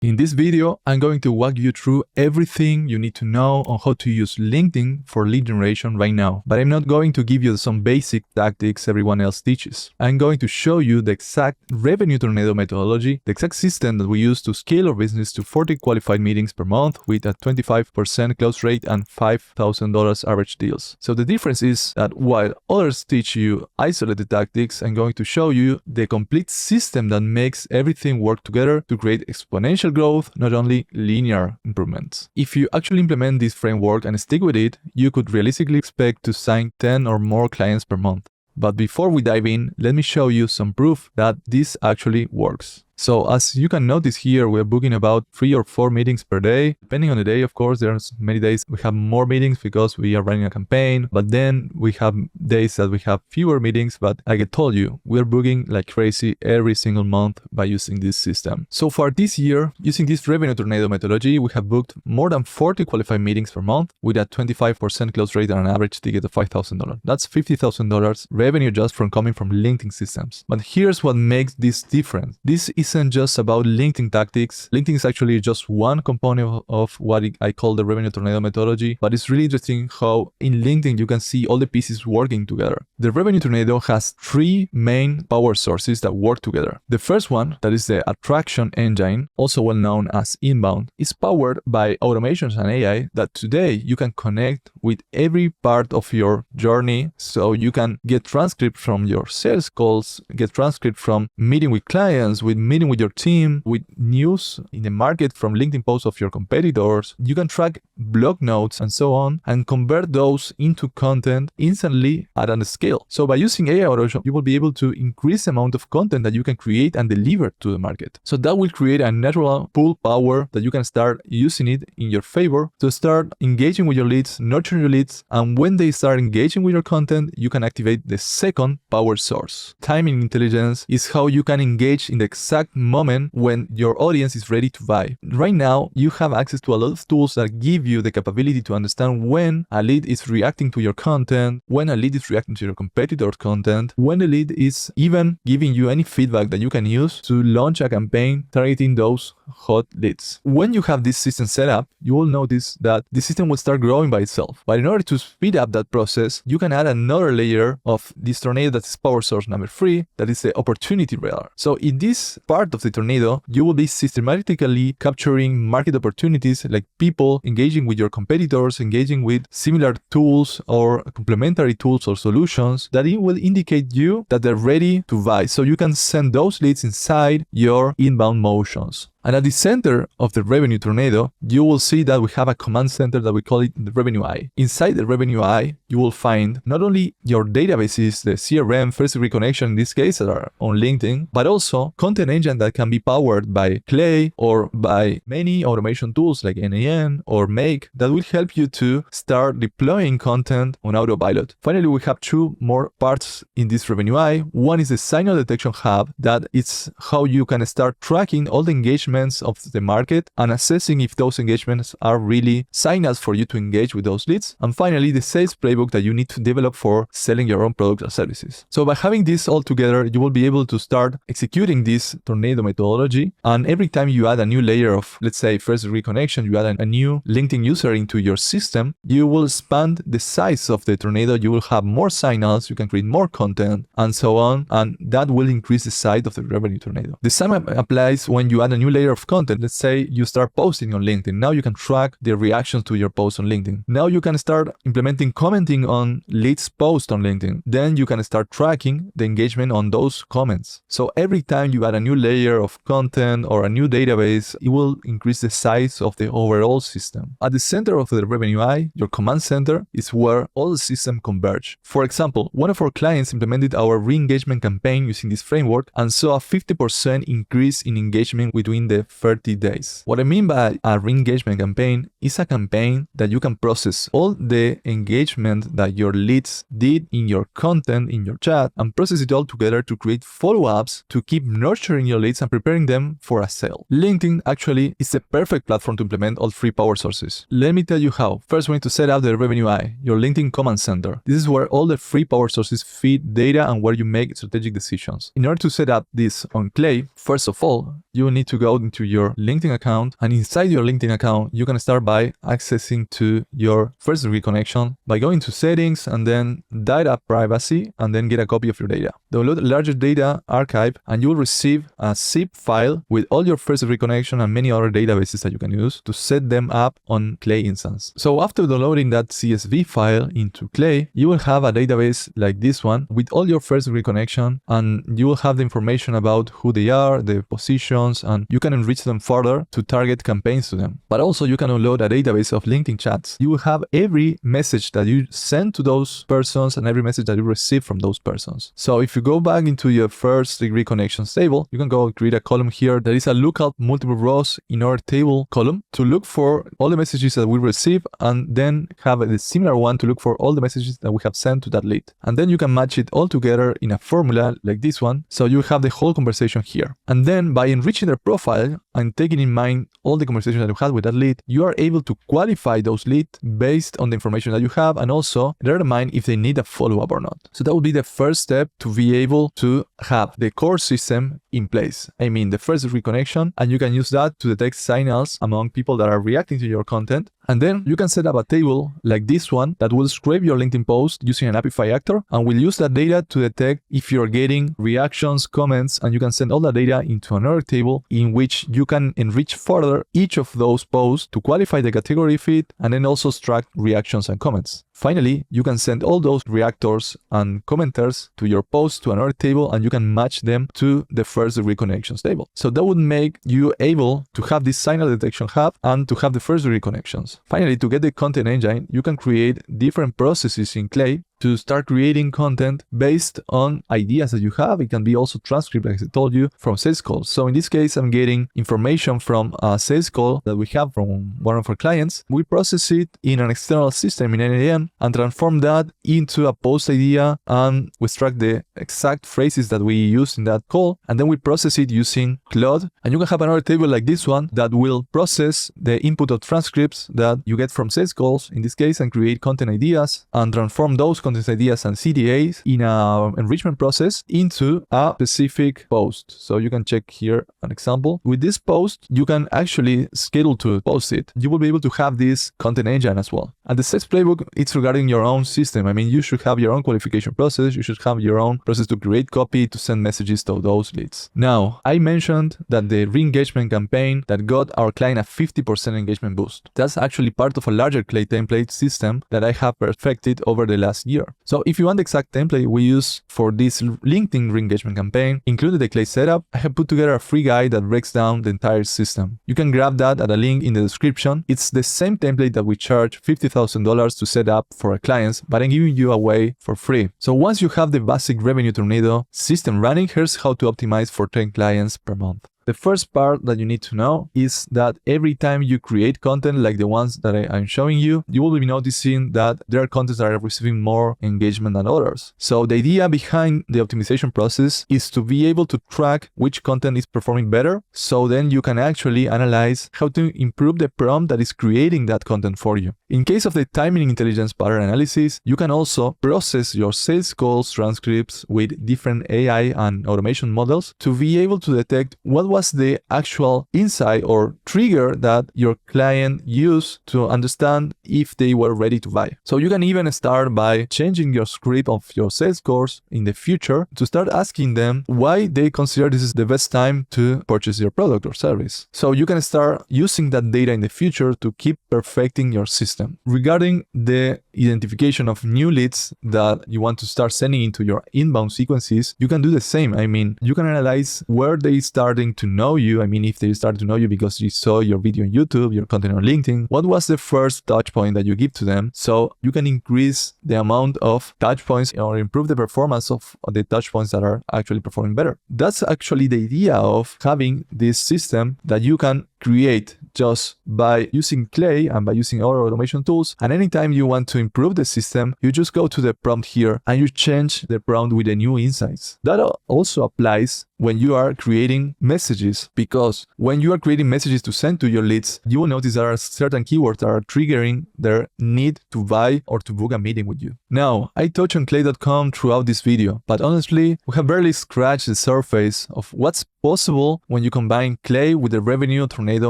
In this video, I'm going to walk you through everything you need to know on how to use LinkedIn for lead generation right now. But I'm not going to give you some basic tactics everyone else teaches. I'm going to show you the exact revenue tornado methodology, the exact system that we use to scale our business to 40 qualified meetings per month with a 25% close rate and $5,000 average deals. So the difference is that while others teach you isolated tactics, I'm going to show you the complete system that makes everything work together to create exponential growth, not only linear improvements. If you actually implement this framework and stick with it, you could realistically expect to sign 10 or more clients per month. But before we dive in, let me show you some proof that this actually works. So as you can notice here, we're booking about 3 or 4 meetings per day. Depending on the day, of course, there's many days we have more meetings because we are running a campaign. But then we have days that we have fewer meetings. But like I told you, we're booking like crazy every single month by using this system. So far this year, using this revenue tornado methodology, we have booked more than 40 qualified meetings per month with a 25% close rate and an average ticket of $5,000. That's $50,000 revenue just from coming from LinkedIn systems. But here's what makes this different. This isn't just about LinkedIn tactics. LinkedIn is actually just one component of what I call the revenue tornado methodology, but it's really interesting how in LinkedIn you can see all the pieces working together. The revenue tornado has 3 main power sources that work together. The first one, that is the attraction engine, also well known as inbound, is powered by automations and AI that today you can connect with every part of your journey, so you can get transcripts from your sales calls, get transcripts from meeting with clients, with meeting with your team, with news in the market from LinkedIn posts of your competitors. You can track blog notes and so on and convert those into content instantly at a scale. So by using AI automation, you will be able to increase the amount of content that you can create and deliver to the market. So that will create a natural pull power that you can start using it in your favor to start engaging with your leads, nurturing your leads, and when they start engaging with your content, you can activate the second power source. Timing intelligence is how you can engage in the exact moment when your audience is ready to buy. Right now, you have access to a lot of tools that give you the capability to understand when a lead is reacting to your content, when a lead is reacting to your competitor's content, when a lead is even giving you any feedback that you can use to launch a campaign targeting those hot leads. When you have this system set up, you will notice that the system will start growing by itself. But in order to speed up that process, you can add another layer of this tornado that is power source number 3, that is the opportunity radar. So in this part of the tornado, you will be systematically capturing market opportunities like people engaging with your competitors, engaging with similar tools or complementary tools or solutions that it will indicate you that they're ready to buy. So you can send those leads inside your inbound motions. And at the center of the revenue tornado, you will see that we have a command center that we call it the revenue eye. Inside the revenue eye, you will find not only your databases, the CRM, first degree connection in this case that are on LinkedIn, but also content engine that can be powered by Clay or by many automation tools like NAN or Make that will help you to start deploying content on autopilot. Finally, we have 2 more parts in this revenue eye. One is the signal detection hub, that is how you can start tracking all the engagement of the market and assessing if those engagements are really signals for you to engage with those leads. And finally, the sales playbook that you need to develop for selling your own products or services. So by having this all together, you will be able to start executing this tornado methodology. And every time you add a new layer of, let's say, first degree connection, you add a new LinkedIn user into your system, you will expand the size of the tornado. You will have more signals, you can create more content, and so on. And that will increase the size of the revenue tornado. The same applies when you add a new layer of content. Let's say you start posting on LinkedIn. Now you can track the reactions to your post on LinkedIn. Now you can start implementing commenting on leads post on LinkedIn. Then you can start tracking the engagement on those comments. So every time you add a new layer of content or a new database, it will increase the size of the overall system. At the center of the revenue eye, your command center, is where all the systems converge. For example, one of our clients implemented our re-engagement campaign using this framework and saw a 50% increase in engagement within the 30 days. What I mean by a re-engagement campaign is a campaign that you can process all the engagement that your leads did in your content, in your chat, and process it all together to create follow-ups to keep nurturing your leads and preparing them for a sale. LinkedIn actually is the perfect platform to implement all 3 power sources. Let me tell you how. First, we need to set up the revenue eye, your LinkedIn command center. This is where all the 3 power sources feed data and where you make strategic decisions. In order to set up this on Clay, first of all, you need to go go into your LinkedIn account, and inside your LinkedIn account, you can start by accessing to your first degree connection by going to settings and then data privacy, and then get a copy of your data. Download a larger data archive, and you will receive a zip file with all your first degree connection and many other databases that you can use to set them up on Clay instance. So after downloading that CSV file into Clay, you will have a database like this one with all your first degree connection, and you will have the information about who they are, their positions, and you can enrich them further to target campaigns to them. But also you can download a database of LinkedIn chats. You will have every message that you send to those persons and every message that you receive from those persons. So if you go back into your first degree connections table, you can go create a column here. There is a lookup multiple rows in our table column to look for all the messages that we receive, and then have a similar one to look for all the messages that we have sent to that lead. And then you can match it all together in a formula like this one. So you have the whole conversation here. And then by enriching their profile and taking in mind all the conversations that you had with that lead, you are able to qualify those leads based on the information that you have, and also determine if they need a follow-up or not. So that would be the first step to be able to have the core system in place. I mean, the first degree connection, and you can use that to detect signals among people that are reacting to your content. And then you can set up a table like this one that will scrape your LinkedIn post using an Apify actor, and will use that data to detect if you're getting reactions, comments, and you can send all that data into another table in which you can enrich further each of those posts to qualify the category fit, and then also extract reactions and comments. Finally, you can send all those reactors and commenters to your post to another table, and you can match them to the first degree connections table. So that would make you able to have this signal detection hub and to have the first degree connections. Finally, to get the content engine, you can create different processes in Clay to start creating content based on ideas that you have. It can be also transcript, like I told you, from sales calls. So in this case, I'm getting information from a sales call that we have from one of our clients. We process it in an external system in NAM and transform that into a post idea, and we extract the exact phrases that we use in that call, and then we process it using Claude. And you can have another table like this one that will process the input of transcripts that you get from sales calls, in this case, and create content ideas and transform those content ideas and CTAs in an enrichment process into a specific post. So you can check here an example. With this post, you can actually schedule to post it. You will be able to have this content engine as well. And the sales playbook, it's regarding your own system. I mean, you should have your own qualification process. You should have your own process to create copy, to send messages to those leads. Now, I mentioned that the re-engagement campaign that got our client a 50% engagement boost. That's actually part of a larger Clay template system that I have perfected over the last year. So if you want the exact template we use for this LinkedIn re-engagement campaign, included the Clay setup, I have put together a free guide that breaks down the entire system. You can grab that at a link in the description. It's the same template that we charge $50,000 to set up for our clients, but I'm giving you away for free. So once you have the basic Revenue Tornado system running, here's how to optimize for 10 clients per month. The first part that you need to know is that every time you create content like the ones that I'm showing you, you will be noticing that there are contents that are receiving more engagement than others. So the idea behind the optimization process is to be able to track which content is performing better, so then you can actually analyze how to improve the prompt that is creating that content for you. In case of the timing intelligence pattern analysis, you can also process your sales calls transcripts with different AI and automation models to be able to detect what was the actual insight or trigger that your client used to understand if they were ready to buy. So you can even start by changing your script of your sales calls in the future to start asking them why they consider this is the best time to purchase your product or service. So you can start using that data in the future to keep perfecting your system. Regarding the identification of new leads that you want to start sending into your inbound sequences, you can do the same. I mean, you can analyze where they starting to know you. I mean, if they start to know you because you saw your video on YouTube, your content on LinkedIn, what was the first touch point that you give to them? So you can increase the amount of touch points or improve the performance of the touch points that are actually performing better. That's actually the idea of having this system that you can create just by using Clay and by using our automation tools. And anytime you want to improve the system, you just go to the prompt here and you change the prompt with the new insights. That also applies when you are creating messages, because when you are creating messages to send to your leads, you will notice there are certain keywords that are triggering their need to buy or to book a meeting with you. Now, I touch on Clay.com throughout this video, but honestly, we have barely scratched the surface of what's possible when you combine Clay with the Revenue Tornado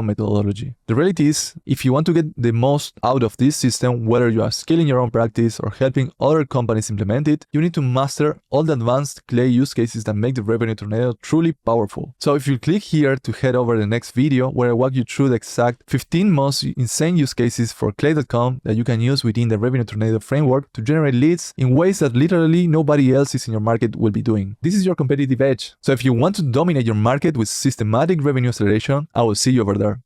methodology. The reality is, if you want to get the most out of this system, whether you are scaling your own practice or helping other companies implement it, you need to master all the advanced Clay use cases that make the Revenue Tornado truly powerful. So if you click here to head over the next video where I walk you through the exact 15 most insane use cases for Clay.com that you can use within the Revenue Tornado framework to generate leads in ways that literally nobody else in your market will be doing. This is your competitive edge. So if you want to dominate your market with systematic revenue acceleration, I will see you over there.